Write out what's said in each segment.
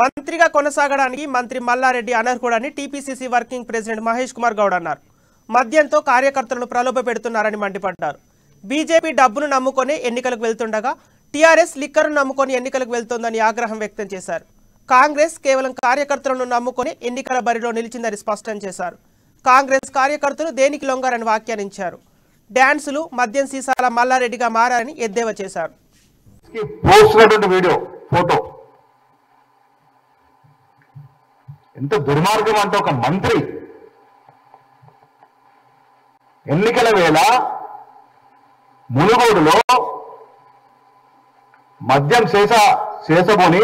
మంత్రిగా కొనసాగడానికి మంత్రి మల్లారెడ్డి అనర్హుడని TPCC working president Mahesh Kumar Goud అన్నారు. మద్యంతో కార్యకర్తలను ప్రలోభపెడుతున్నారని మండిపడ్డారు. బీజేపీ డబ్బును నమ్ముకొని ఎన్నికలకు వెళ్తుండగా టీఆర్ఎస్ లిక్కర్ను నమ్ముకొని ఎన్నికలకు వెళ్తోందని ఆగ్రహం వ్యక్తం చేశారు. కాంగ్రెస్ కేవలం కార్యకర్తలను నమ్ముకొని ఎన్నికల బరిలో నిలిచిందని స్పష్టం చేశారు. కాంగ్రెస్ కార్యకర్తలు దేనికి లొంగారని వ్యాఖ్యానించారు. డాన్సులు మద్యం సీసాల మల్లారెడ్డిగా మారారని ఎద్దేవా చేశారు. ఎంత దుర్మార్గం అంటే ఒక మంత్రి ఎన్నికల వేళ మునుగోడులో మద్యం శేషబోని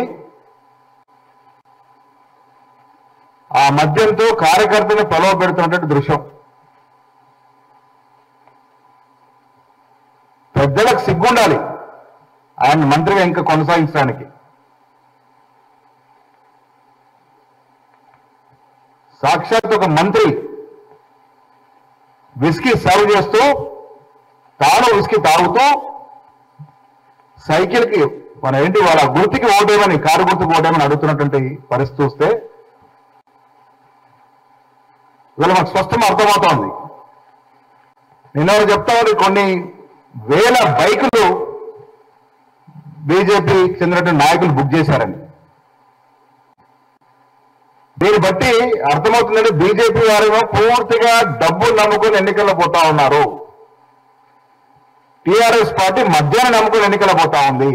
ఆ మద్యంతో కార్యకర్తని ప్రలోభ పెడుతున్నటువంటి దృశ్యం. పెద్దలకు సిగ్గుండాలి ఆయన మంత్రిగా ఇంకా కొనసాగించడానికి. సాక్షాత్ ఒక మంత్రి విస్కీ సర్వ్ చేస్తూ తాను విస్కీ తాగుతూ సైకిల్కి వాళ్ళ గుర్తుకి ఓటేమని కారు గుర్తుకు ఓటేమని అడుగుతున్నటువంటి పరిస్థితి చూస్తే ఇవాళ మనకు స్పష్టంగా అర్థమవుతోంది. నిన్న చెప్తా ఉంది కొన్ని వేల బైకులు బీజేపీకి చెందినటువంటి నాయకులు బుక్ చేశారని. దీన్ని బట్టి అర్థమవుతుందంటే బీజేపీ వారేమో పూర్తిగా డబ్బులు నమ్ముకుని ఎన్నికల్లో పోతా ఉన్నారు. టీఆర్ఎస్ పార్టీ మద్యాన్ని నమ్ముకుని ఎన్నికల్లో పోతా ఉంది.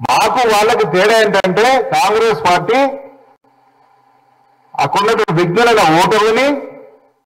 మాకు వాళ్ళకి తేడా ఏంటంటే కాంగ్రెస్ పార్టీ అక్కడున్నటువంటి విఘ్నులైన ఓటర్లని